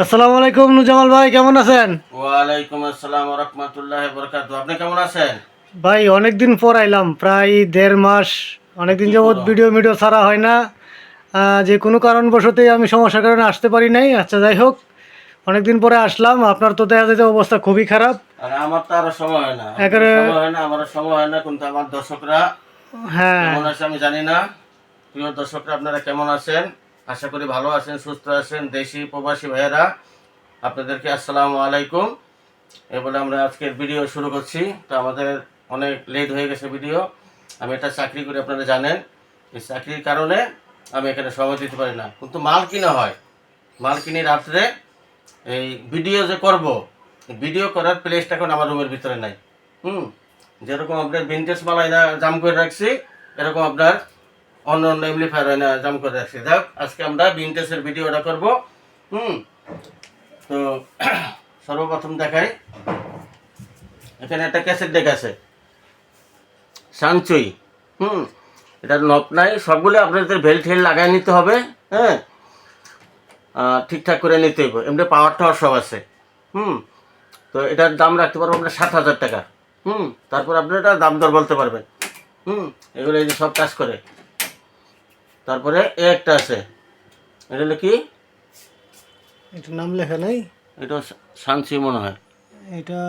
আসসালামু আলাইকুম নুজামাল ভাই, কেমন আছেন? ওয়ালাইকুম আসসালাম ওয়া রাহমাতুল্লাহি ওয়া বারাকাতুহু। আপনি কেমন আছেন? ভাই অনেকদিন পর আইলাম, প্রায় 1.5 মাস। অনেকদিন কি যাবৎ করো? ভিডিও ছাড়া হয় না। যে কোনো কারণবশতই আমি সমস্যার কারণে আসতে পারি নাই। আচ্ছা, যাই হোক, অনেকদিন পরে আসলাম। আপনার তো দেখা যায় যে অবস্থা খুবই খারাপ। আরে আমার তো আরো সময় হয় না, আপনার একেবারে। সময় হয় না, আমারও সময় হয় না, কিন্তু আমার দর্শকরা হ্যাঁ। কেমন আছে আমি জানি না। প্রিয় দর্শকরা, আপনারা কেমন আছেন? আশা করি ভালো আছেন, সুস্থ আছেন। দেশি প্রবাসী ভাইয়েরা, আপনাদেরকে আসসালামু আলাইকুম। এ বলে আমরা আজকের ভিডিও শুরু করছি। তো আমাদের অনেক লেট হয়ে গেছে ভিডিও। আমি একটা চাকরি করি, আপনারা জানেন। এই চাকরির কারণে আমি এখানে সময় দিতে পারি না, কিন্তু মাল কিনা হয়। মাল কিনে রাত্রে এই ভিডিও যে করব, ভিডিও করার প্লেসটা এখন আমার রুমের ভিতরে নাই। যেরকম আপনার ভিনটেজ মাল আইনা জাম করে রাখছি, এরকম আপনার অন্য অন্য এমপ্লিফায়ার আইনা জাম করে রাখছি। যাক, আজকে আমরা ভিনটেজের ভিডিওটা করব। তো সর্বপ্রথম দেখাই, এখানে একটা ক্যাসেট ডেক আছে, সানচুই। এটার নব নাই, সবগুলো আপনাদের বেল্ট হেল লাগাই নিতে হবে। হ্যাঁ, ঠিকঠাক করে নিতে হবে। এমনি পাওয়ার টাওয়ার সব আছে। তো এটার দাম রাখতে পারবো আপনার 7,000 টাকা। তারপর আপনি এটা দাম দর বলতে পারবেন। এগুলো এই যে সব কাজ করে। তারপরে এ একটা আছে, এটা হলো কি, এটার নাম লেখা নাই। এটা সানচি মনে হয়। এটা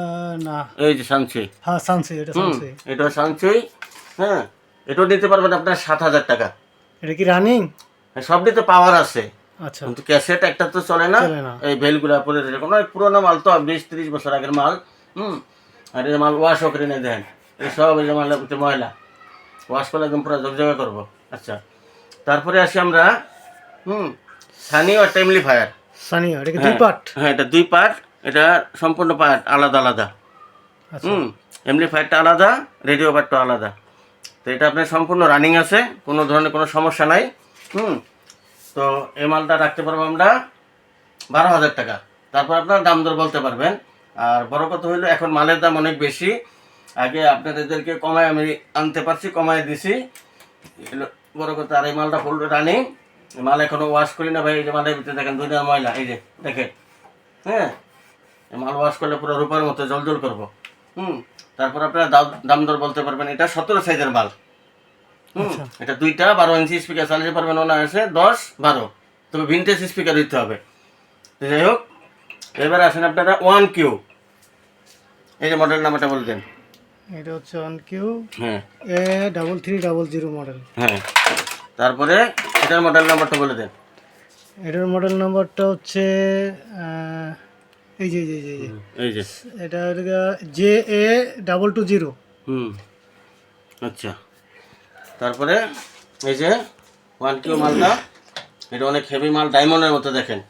না। এই যে সানচি। হ্যাঁ, সানসি, এটা সানসি। এটা সানচি। হ্যাঁ, এটাও নিতে পারবেন আপনার 7,000 টাকা। এটা কি রানিং? হ্যাঁ, সব দিতে পাওয়ার আছে, আচ্ছা। কিন্তু ক্যাসেট একটা তো চলে না। চলে না। এই বেলগুলা পরে এরকম অনেক পুরোনো মাল তো, 20-30 বছর আগের মাল। আর এই মাল ওয়াশও করে নিয়ে দেন। এই সব এই যে মাল ময়লা ওয়াশ করলে একদম পুরো ঝকঝকা করবো। আচ্ছা, তারপরে আসি আমরা সানি আর টাইমলি ফায়ার। সানি, এটা কি দুই পার্ট? হ্যাঁ, এটা 2 পার্ট। এটা সম্পূর্ণ পার্ট আলাদা আলাদা। আচ্ছা। এমপ্লিফায়ারটা আলাদা, রেডিও পার্টটা আলাদা। তো এটা আপনার সম্পূর্ণ রানিং আছে, কোনো ধরনের কোনো সমস্যা নাই। তো এই মালটা রাখতে পারবো আমরা 12,000 টাকা। তারপর আপনার দাম দর বলতে পারবেন। আর বড় কথা হইলো, এখন মালের দাম অনেক বেশি। আগে আপনাদেরকে কমায় আমি আনতে পারছি, কমায় দিছি। বড় কথা। আর এই মালটা ফুল রানিং। মাল এখনো ওয়াশ করি না ভাই। এই যে মালের ভিতরে দেখেন দুনিয়ার ময়লা, এই যে দেখেন। হ্যাঁ, এই মাল ওয়াশ করলে পুরো রূপার মতো জল করবো। তারপর আপনারা দাম দর বলতে পারবেন। এটা 17 সাইজের মাল। এটা দুইটা 12 ইঞ্চি স্পিকার চালাতে পারবেন, ওনার আছে 10-12। তবে ভিনটেজ স্পিকার দিতে হবে। তো যাই হোক, এবার আসেন আপনারা 1Q। এই যে মডেল নাম্বারটা বলতেন। এটা হচ্ছে 1Q হ্যাঁ A3300 মডেল। হ্যাঁ, তারপরে এটার মডেল নাম্বারটা বলে দেন। এটার মডেল নাম্বারটা হচ্ছে এই যে এই যে এই যে এই যে এটা JA220। আচ্ছা, তারপরে এই যে 1Q মালটা, এটা অনেক হেভি মাল, ডায়মন্ডের মতো দেখেন।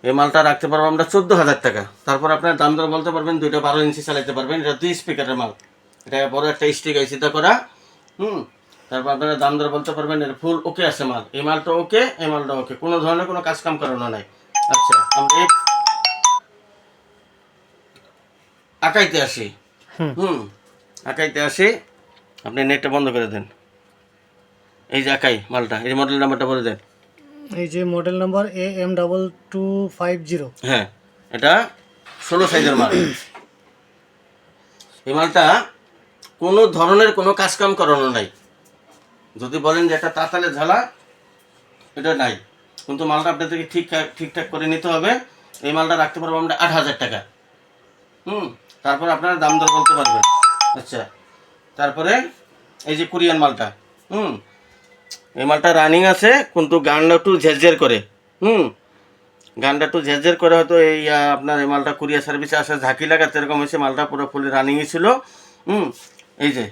এই মালটা রাখতে পারবো আমরা 14,000 টাকা। তারপর আপনার দাম দর বলতে পারবেন। দুইটা 12 ইঞ্চি চালাতে পারবেন। এটা 2 স্পিকারের মাল। এটা বড় একটা স্টিক আইসিটা করা। তারপর আপনারা দাম দর বলতে পারবেন। এর ফুল ওকে আছে মাল। এই মালটা ওকে, এই মালটা ওকে, কোনো ধরনের কোনো কাজ কাম করানো নাই। আচ্ছা, আমরা আঁকাইতে আসি। আঁকাইতে আসি। আপনি নেটটা বন্ধ করে দেন। এই যে আঁকাই মালটা, এই মডেল নাম্বারটা বলে দেন। এই যে মডেল নাম্বার AM2250। হ্যাঁ, এটা 16 সাইজের মাল। এই মালটা কোনো ধরনের কোনো কাজ কাম করানো নাই। যদি বলেন যে একটা তাতালে ঝালা, এটা নাই। কিন্তু মালটা আপনাদেরকে ঠিকঠাক করে নিতে হবে। এই মালটা রাখতে পারবো আমরা 8,000 টাকা। তারপর আপনারা দাম দর বলতে পারবেন। আচ্ছা, তারপরে এই যে কোরিয়ান মালটা। এই মালটা রানিং আছে, কিন্তু গানটা একটু ঝেরঝের করে। গানটা একটু ঝেরঝের করে, হয়তো এই আপনার এই মালটা কুরিয়ার সার্ভিসে আসা ঝাঁকি লাগাতে এরকম হয়েছে। মালটা পুরো ফুল রানিংই ছিল। এই যে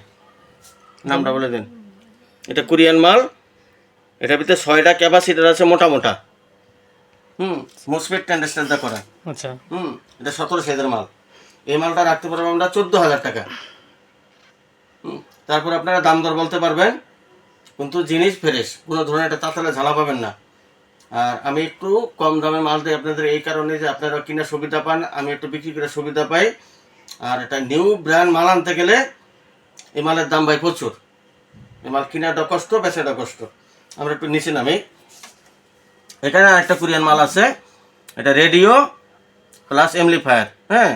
নামটা বলে দেন। এটা কোরিয়ান মাল। এটার ভিতরে 6টা ক্যাপাসিটার আছে মোটা মোটা। মোসফেট ট্রান্সিস্টরটা করা। আচ্ছা। এটা 17 সাইজের মাল। এই মালটা রাখতে পারবো আমরা 14,000 টাকা। তারপর আপনারা দাম দর বলতে পারবেন, কিন্তু জিনিস ফ্রেশ, কোনো ধরনের একটা তাতালে ঝালা পাবেন না। আর আমি একটু কম দামে মাল দিই আপনাদের, এই কারণে যে আপনারা কিনা সুবিধা পান, আমি একটু বিক্রি করে সুবিধা পাই। আর এটা নিউ ব্র্যান্ড মাল আনতে গেলে এই মালের দাম ভাই প্রচুর। এই মাল কিনাটা কষ্ট, বেচাটা কষ্ট। আমরা একটু নিচে নামি। এখানে আরেকটা কোরিয়ান মাল আছে, এটা রেডিও প্লাস এমপ্লিফায়ার। হ্যাঁ,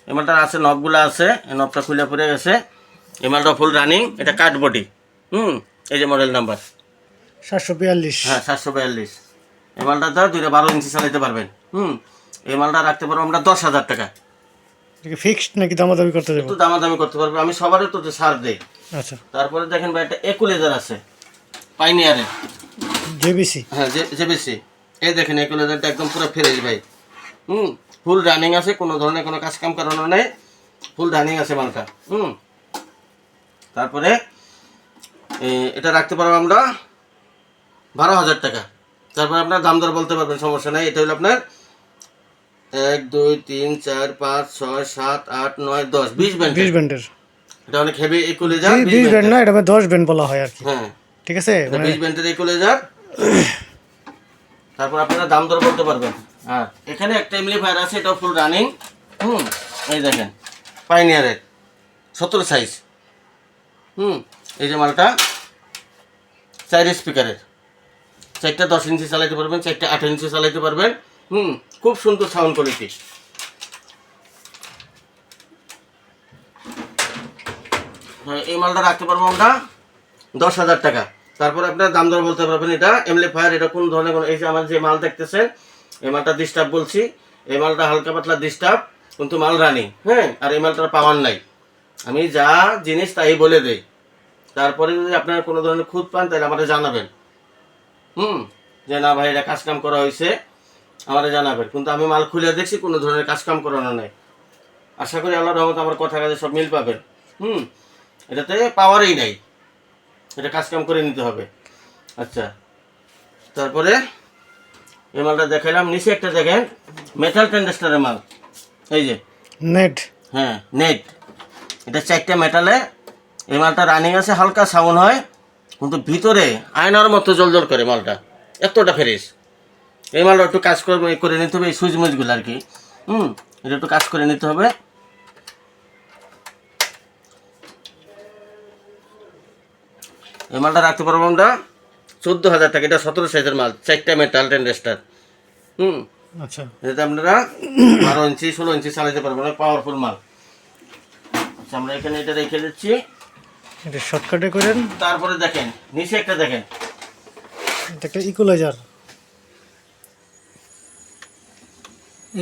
এই মালটার আছে, নবগুলো আছে, এই নবটা খুলে পড়ে গেছে। এই মালটা ফুল রানিং, এটা কাঠ বডি। এই যে মডেল নাম্বার 742। হ্যাঁ 742। এই মালটা 12 ইঞ্চি চালাইতে পারবেন। এই মালটা রাখতে পারবো আমরা 10,000 টাকা। ফিক্সড নাকি দামাদামি করতে যাবো? একটু দামাদামি করতে পারবো, আমি সবারই তো ছাড় দেই। আচ্ছা, তারপরে দেখেন ভাই, একটা একুলেজার আছে পাইনিয়ারের। জেবিসি। হ্যাঁ জেবিসি। এই দেখেন একুলেজারটা একদম পুরো ফ্রেশ ভাই। ফুল রানিং আছে, কোনো ধরনের কোনো কাজ কাম করানো নেই, ফুল রানিং আছে মালটা। তারপরে এটা রাখতে পারবো আমরা 12,000 টাকা। তারপরে আপনার দাম দর বলতে পারবেন, সমস্যা নেই। এটা হলো আপনার 1 2 3 4 5 6 7 8 9 10 20 ব্যান্ড। 20 ব্যান্ডের। এটা অনেক হেভি ইকুয়ালাইজার। 20 ব্যান্ড না, এটা 10 ব্যান্ড বলা হয় আর কি। হ্যাঁ ঠিক আছে, এটা 20 ব্যান্ডের ইকুয়ালাইজার। তারপর আপনারা দাম দর বলতে পারবেন। আর এখানে একটা এমপ্লিফায়ার আছে, এটাও ফুল রানিং। এই দেখেন পাইনিয়ারের 17 সাইজ। এই যে মালটা 4 স্পিকারের, 4টা 10 ইঞ্চি চালাইতে পারবেন, 4টা 8 ইঞ্চি চালাইতে পারবেন। খুব সুন্দর সাউন্ড কোয়ালিটি। এই মালটা রাখতে পারবো আমরা 10,000 টাকা। তারপর আপনার দাম দর বলতে পারবেন। এটা এমপ্লিফায়ার, এটা কোন ধরনের এই যে আমার যে মাল দেখতেছেন, এই মালটা ডিস্টার্ব বলছি, এই মালটা হালকা পাতলা ডিস্টার্ব, কিন্তু মাল রানিং। হ্যাঁ, আর এই মালটার পাওয়ার নাই, আমি যা জিনিস তাই বলে দেই। তারপরে যদি আপনার কোনো ধরনের খুঁত পান তাহলে আমাদের জানাবেন। যে না ভাই এটা কাজকাম করা হয়েছে, আমাদের জানাবেন। কিন্তু আমি মাল খুলে দেখছি, কোনো ধরনের কাজকাম করানো নাই। আশা করি আল্লাহর রহমতে আমার কথা কাজে সব মিল পাবেন। এটাতে পাওয়ারই নাই, এটা কাজকাম করে নিতে হবে। আচ্ছা, তারপরে এই মালটা দেখাইলাম। নিচে একটা দেখেন মেটাল ট্রানজিস্টরের মাল, এই যে নেট। হ্যাঁ নেট, এটা 4টা মেটালে। এই মালটা রানিং আছে, হালকা সাউন্ড হয়, কিন্তু ভিতরে আয়নার মতো জলজল করে মালটা, এতটা ফ্রেশ। এই মালটা একটু কাজ করে নিতে হবে, এই সুইচ মুইচগুলো আর কি। এটা একটু কাজ করে নিতে হবে। এই মালটা রাখতে পারবো আমরা 14,000 টাকা। এটা 17 সাইজের মাল, 4টা মেটাল ট্রানজিস্টর। আচ্ছা, এটাতে আপনারা 12 ইঞ্চি 16 ইঞ্চি চালাতে পারবেন, পাওয়ারফুল মাল। আচ্ছা, আমরা এখানে এটা রেখে দিচ্ছি। এটা শর্টকাটে করেন। তারপরে দেখেন নিচে একটা দেখেন, এটা একটা ইকুয়ালাইজার।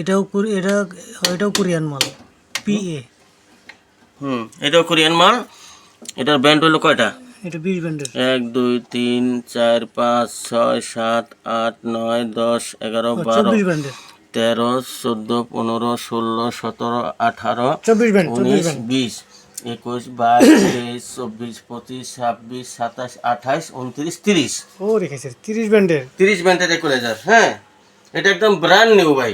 এটাও কোরিয়ান মাল, পিএ। এটাও কোরিয়ান মাল। এটার ব্যান্ড হলো কয়টা? এটা 20 ব্যান্ডের। 1 2 3 4 5 6 7 8 9 10 11 12 24 ব্যান্ডের। 13 14 15 16 17 18 24 ব্যান্ড, 19 20 21 22 23 24 25 26 27 28 29 30। ও রেখেছে 30 ব্যান্ডের। 30 ব্যান্ডের ইকুয়ালাইজার। হ্যাঁ, এটা একদম ব্র্যান্ড নিউ ভাই।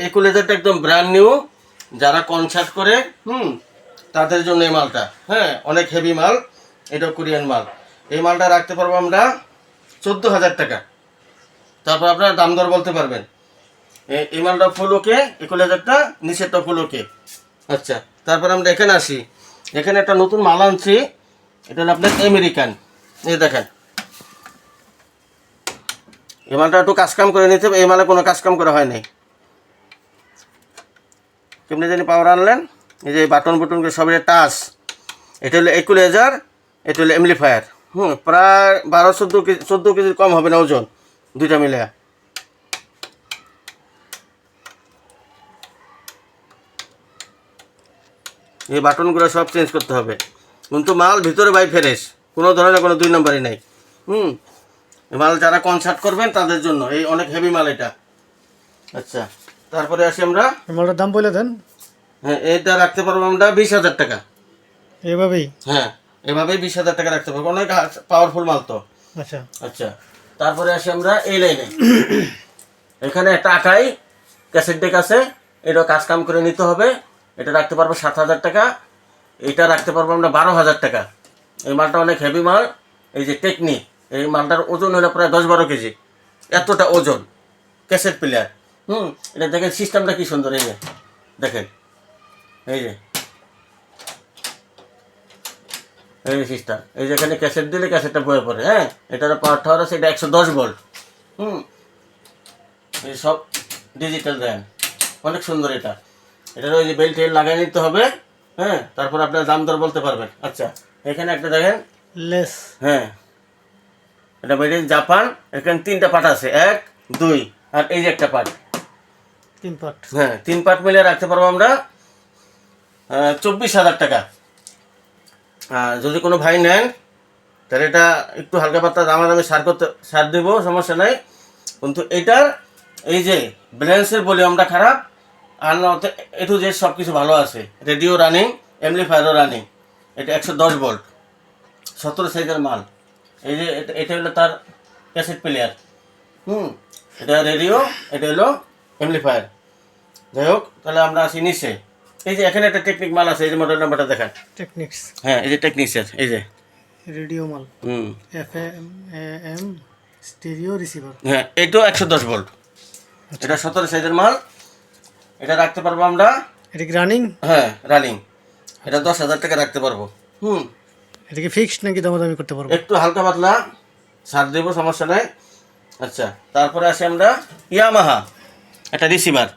ইকুয়ালাইজারটা একদম ব্র্যান্ড নিউ। যারা কনসার্ট করে তাদের জন্য এই মালটা। হ্যাঁ, অনেক হেভি মাল, এটাও কোরিয়ান মাল। এই মালটা রাখতে পারবো আমরা 14,000 টাকা। তারপর আপনারা দাম দর বলতে পারবেন। এই মালটা ফুল ওকে, ইকুয়ালাইজারটা নিচেরটা ফুল ওকে। আচ্ছা, তারপর আমরা এখানে আসি। এখানে একটা নতুন মাল আনছি, এটা হলো আপনার আমেরিকান। এই দেখেন, এই মালটা একটু কাজকাম করে নিতে হবে। এই মালে কোনো কাজকাম করা হয় নাই। কেমনি জানি পাওয়ার আনলেন, এই যে বাটন বুটনগুলো সব টাচ। এটা হলো ইকুয়ালাইজার, এটা হলো এমপ্লিফায়ার। প্রায় 12-14 কেজির কম হবে না ওজন, দুইটা মিলে। এই বাটনগুলো সব চেঞ্জ করতে হবে, কিন্তু মাল ভিতরে বাই ফ্রেশ, কোনো ধরনের কোনো 2 নম্বরই নাই। এই মাল যারা কনসার্ট করবেন তাদের জন্য এই অনেক হেভি মাল এটা। আচ্ছা, তারপরে আসি আমরা। এই মালটার দাম বলে দেন। হ্যাঁ, এটা রাখতে পারবো আমরা 20,000 টাকা। এভাবেই? হ্যাঁ, এভাবেই 20,000 টাকা রাখতে পারবো, অনেক পাওয়ারফুল মাল তো। আচ্ছা আচ্ছা, তারপরে আসি আমরা এই লাইনে। এখানে একটা আকাই ক্যাসেট ডেক আছে, এটা কাজ কাম করে নিতে হবে। এটা রাখতে পারবো 7,000 টাকা। এটা রাখতে পারবো আমরা 12,000 টাকা। এই মালটা অনেক হেভি মাল। এই যে টেকনিক, এই মালটার ওজন হলো প্রায় 10-12 কেজি, এতটা ওজন ক্যাসেট প্লেয়ার। এটা দেখেন সিস্টেমটা কি সুন্দর। এই যে দেখেন, এই যে এই সিস্টেম, এই যেখানে ক্যাসেট দিলে ক্যাসেটটা বয়ে পড়ে। হ্যাঁ, এটার পাওয়ার টাওয়ার আছে, এটা 110 ভোল্ট। এই সব ডিজিটাল দেন, অনেক সুন্দর এটা। এটার ওই যে বেল্ট টেল লাগাই নিতে হবে। হ্যাঁ, তারপর আপনার দাম দর বলতে পারবেন। আচ্ছা, এখানে একটা দেখেন লেস। হ্যাঁ, এটা মেড ইন জাপান। এখানে 3টা পার্ট আছে, 1 2, আর এই যে একটা পার্ট। 3 পার্ট। হ্যাঁ, 3 পার্ট মিলিয়ে রাখতে পারবো আমরা 24,000 টাকা। যদি কোনো ভাই নেন তাহলে এটা একটু হালকা পাতলা দামাদামি সার দেবো, সমস্যা নাই। কিন্তু এটার এই যে ব্যালেন্সের ভলিউমটা খারাপ, আর নয়তো এ টু জেড সব কিছু ভালো আছে। রেডিও রানিং, অ্যাম্পলিফায়ারও রানিং। এটা 110 ভোল্ট, 17 সাইজের মাল। এই যে এটা হলো তার ক্যাসেট প্লেয়ার। এটা রেডিও, এটা হলো অ্যাম্পলিফায়ার। যাই হোক, তাহলে আমরা আসি নিচে। এই যে এখানে একটা টেকনিক মাল আছে, এই যে মডেল নাম্বারটা দেখেন। টেকনিক্স। হ্যাঁ, এই যে টেকনিক্স, এই যে রেডিও মাল। FM stereo receiver. হ্যাঁ, এটাও 110 ভোল্ট। এটা 17 সাইজের মাল। এটা রাখতে পারবো আমরা। এটা কি রানিং? হ্যাঁ, রানিং। এটা 10,000 টাকা রাখতে পারবো। এটা কি ফিক্সড নাকি দামাদামি করতে পারবো? একটু হালকা পাতলা ছাড় দেবো, সমস্যা নাই। আচ্ছা, তারপরে আসি আমরা ইয়ামাহা একটা রিসিভার।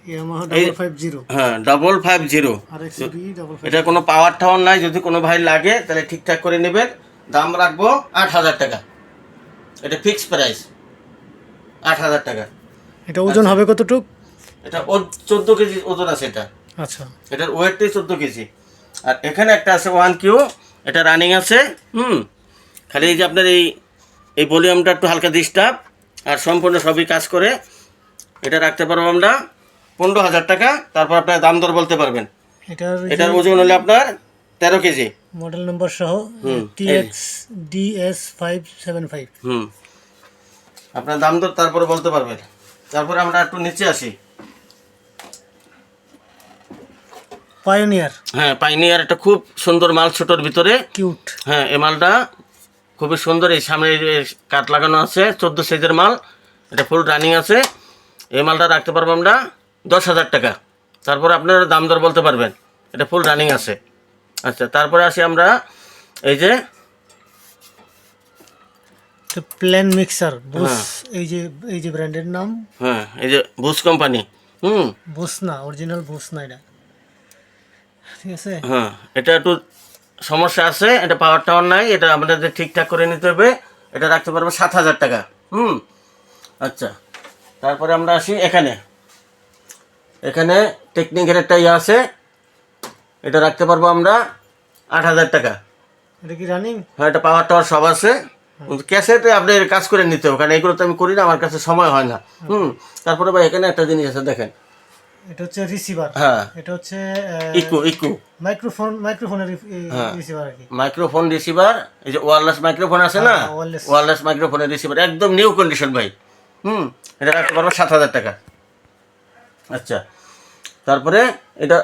ইয়ামাহা 550। হ্যাঁ, 550। RXB 550। এটা কোনো পাওয়ার টাওয়ার নাই, যদি কোনো ভাই লাগে তাহলে ঠিকঠাক করে নেবেন। দাম রাখবো 8,000 টাকা। এটা ফিক্সড প্রাইস 8,000 টাকা। এটা ওজন হবে কতটুক? এটা 14 কেজি ওজন আছে এটা। আচ্ছা, এটার ওয়েটটাই 14 কেজি। আর এখানে একটা আছে 1Q, এটা রানিং আছে। খালি এই যে আপনার এই ভলিউমটা একটু হালকা ডিস্টার্ব, আর সম্পূর্ণ সবই কাজ করে। এটা রাখতে পারবো আমরা 15,000 টাকা। তারপর আপনার দাম দর বলতে পারবেন। এটার ওজন হলে আপনার 13 কেজি। মডেল নম্বর সহ TXDS 575। আপনার দাম দর তারপরে বলতে পারবেন। তারপরে আমরা একটু নিচে আসি। পায়োনিয়ার। হ্যাঁ, পাইনিয়ার একটা খুব সুন্দর মাল, ছোটোর ভিতরে কিউট। হ্যাঁ, এই মালটা খুবই সুন্দর। এই সামনে কাঠ লাগানো আছে, 14 সাইজের মাল। এটা ফুল রানিং আছে। এই মালটা রাখতে পারবো আমরা 10,000 টাকা। তারপরে আপনারা দাম দর বলতে পারবেন। এটা ফুল রানিং আছে। আচ্ছা, তারপরে আসি আমরা এই যে প্ল্যান মিক্সার বুস। এই যে ব্র্যান্ডের নাম। হ্যাঁ, এই যে বুস কোম্পানি। বুস না, অরিজিনাল বুস না এটা। ঠিক আছে। হ্যাঁ, এটা একটু সমস্যা আছে, এটা পাওয়ার টাওয়ার নাই, এটা আমাদের ঠিকঠাক করে নিতে হবে। এটা রাখতে পারবো 7,000 টাকা। আচ্ছা, তারপরে আমরা আসি এখানে টেকনিকের একটা ইয়ে আছে, এটা রাখতে পারবো আমরা 8,000 টাকা। এটা কি রানিং? হ্যাঁ, এটা পাওয়ার টাওয়ার সব আছে। ক্যাসেটে আপনার কাজ করে নিতে হবে, কারণ এগুলো তো আমি করি না, আমার কাছে সময় হয় না। তারপরে ভাই এখানে একটা জিনিস আছে দেখেন। এটা হচ্ছে রিসিভার। হ্যাঁ, এটা হচ্ছে ইকো মাইক্রোফোনের রিসিভার আর কি। Microphone receiver. এই যে ওয়্যারলেস মাইক্রোফোন আছে না, ওয়্যারলেস মাইক্রোফোনের রিসিভার, একদম নিউ কন্ডিশন ভাই। এটা রাখতে পারবো 7,000 টাকা। আচ্ছা, তারপরে এটা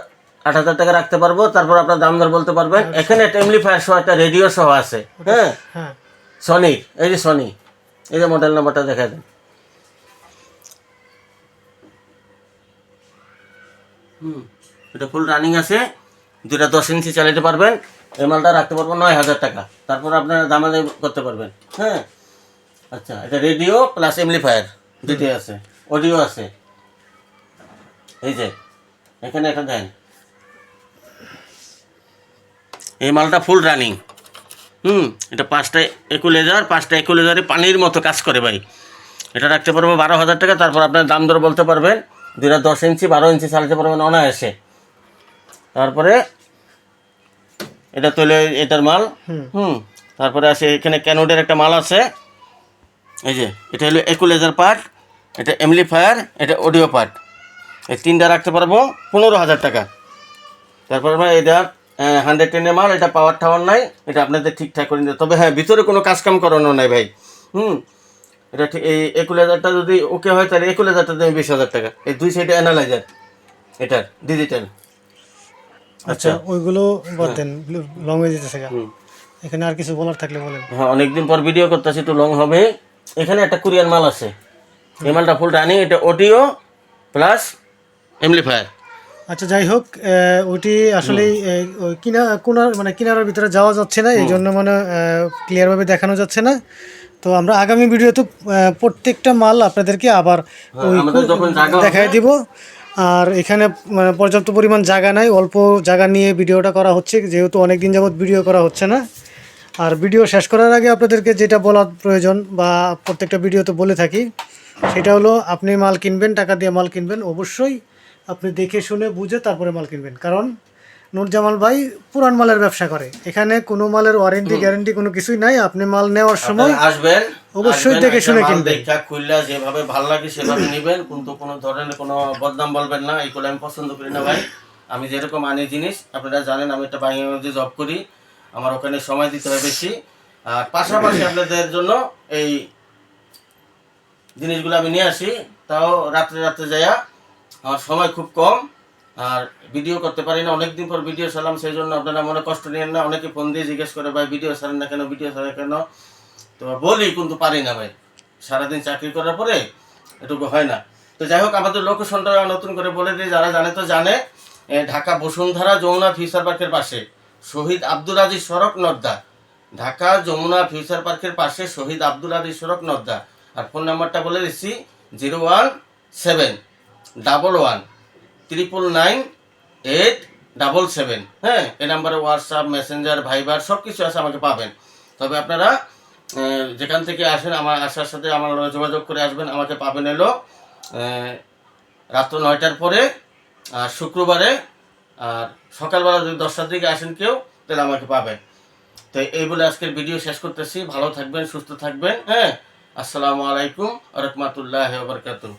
8,000 টাকা রাখতে পারবো। তারপর আপনার দাম দর বলতে পারবেন। এখানে একটা অ্যাম্পলিফায়ার সহ একটা রেডিও সহ আছে। হ্যাঁ, সনি। এই যে সনি, এই যে মডেল নাম্বারটা দেখা দেন। এটা ফুল রানিং আছে। দুটা 10 ইঞ্চি চালাতে পারবেন। এই মালটা রাখতে পারবো 9,000 টাকা। তারপর আপনারা দামাদামি করতে পারবেন। হ্যাঁ, আচ্ছা, এটা রেডিও প্লাস অ্যাম্পলিফায়ার দুটোই আছে, অডিও আছে। এই যে এখানে একটা দেন, এই মালটা ফুল রানিং। এটা 5টা ইকুয়ালাইজার, 5টা ইকুয়ালাইজারে পানির মতো কাজ করে ভাই। এটা রাখতে পারবো 12,000 টাকা। তারপর আপনার দাম দর বলতে পারবেন। দুটা 10 ইঞ্চি 12 ইঞ্চি চালাতে পারবেন অনায়াসে। তারপরে এটা তোলে এটার মাল। তারপরে আছে এখানে ক্যানোডের একটা মাল আছে। এই যে এটা হলো ইকুয়ালাইজার পার্ট, এটা অ্যাম্পলিফায়ার, এটা অডিও পার্ট। এই 3টা রাখতে পারবো 15,000 টাকা। তারপর ভাই এটা 110 মাল, এটা পাওয়ার টাওয়ার নাই, এটা আপনাদের ঠিকঠাক করে নিতে। তবে হ্যাঁ, ভিতরে কোনো কাজকাম করানো নাই ভাই। এটা ঠিক এই ইকুয়ালাইজারটা যদি ওকে হয় তাহলে ইকুয়ালাইজারটা দেবে 20,000 টাকা। এই 2 সাইডে অ্যানালাইজার, এটার ডিজিটাল। আচ্ছা, ওইগুলো বাদ দেন, লং হয়ে যেতেছে। এখানে আর কিছু বলার থাকলে বলেন। হ্যাঁ, অনেকদিন পর ভিডিও করতেছি, একটু লং হবে। এখানে একটা কোরিয়ান মাল আছে। এই মালটা ফুল রানিং, এটা অডিও প্লাস অ্যাম্পলিফায়ার। আচ্ছা যাই হোক, ওইটি আসলে ওই কিনারার ভিতরে যাওয়া যাচ্ছে না, এই জন্য মানে ক্লিয়ারভাবে দেখানো যাচ্ছে না। তো আমরা আগামী ভিডিওতে প্রত্যেকটা মাল আপনাদেরকে আবার ওই আমাদের যখন জায়গা দেখাই দিব। আর এখানে মানে পর্যাপ্ত পরিমাণ জায়গা নাই, অল্প জায়গা নিয়ে ভিডিওটা করা হচ্ছে, যেহেতু অনেক দিন যাবত ভিডিও করা হচ্ছে না। আর ভিডিও শেষ করার আগে আপনাদেরকে যেটা বলার প্রয়োজন বা প্রত্যেকটা ভিডিওতে বলে থাকি, সেটা হলো আপনি মাল কিনবেন, টাকা দিয়ে মাল কিনবেন, অবশ্যই আপনি দেখে শুনে বুঝে তারপরে মাল কিনবেন। কারণ নুরজামাল ভাই পুরান মালের ব্যবসা করে, এখানে কোনো মালের ওয়ারেন্টি গ্যারান্টি কোনো কিছুই নাই। আপনি মাল নেওয়ার সময় আসবেন, অবশ্যই দেখে শুনে কিনবেন। দেখা খুললা যেভাবে ভালো লাগে সেভাবে নেবেন, কিন্তু কোনো ধরনের কোনো বদনাম বলবেন না, এইগুলো আমি পছন্দ করি না ভাই। আমি যেরকম আনি জিনিস আপনারা জানেন, আমি একটা বাংলাদেশে জব করি, আমার ওখানে সময় দিতে হয় বেশি। আর পাশাপাশি আপনাদের জন্য এই জিনিসগুলো আমি নিয়ে আসি, তাও রাত্রে রাত্রে যাইয়া, আমার সময় খুব কম আর ভিডিও করতে পারি না। অনেকদিন পর ভিডিও ছাড়লাম, সেই জন্য আপনারা মনে কষ্ট নিয়েন না। অনেকে ফোন দিয়ে জিজ্ঞেস করে ভাই ভিডিও ছাড়েন না কেন, ভিডিও ছাড়েন কেন, তো বলি কিন্তু পারি না ভাই, সারাদিন চাকরি করার পরে এটুকু হয় না। তো যাই হোক, আমাদের লোকেশনটা নতুন করে বলে দিই, যারা জানে তো জানে, ঢাকা বসুন্ধরা যমুনা ফিউচার পার্কের পাশে শহীদ আব্দুল আজিজ সড়ক নর্দা। ঢাকা যমুনা ফিউচার পার্কের পাশে শহীদ আব্দুল আজিজ সড়ক নর্দা। আর ফোন নাম্বারটা বলে দিচ্ছি 017-11-999-877। হ্যাঁ, এই নাম্বারে হোয়াটসঅ্যাপ, মেসেঞ্জার, ভাইবার সব কিছু আছে, আমাকে পাবেন। তবে আপনারা যেখান থেকে আসেন আমার আসার সাথে আমার যোগাযোগ করে আসবেন, আমাকে পাবেন এলো রাত্র 9টার পরে, আর শুক্রবারে। আর সকালবেলা যদি 10টার দিকে আসেন কেউ, তাহলে আমাকে পাবেন। তো এই বলে আজকের ভিডিও শেষ করতেছি। ভালো থাকবেন, সুস্থ থাকবেন। হ্যাঁ, আসসালামু আলাইকুম ওয়া রাহমাতুল্লাহি ওয়া বারাকাতুহু।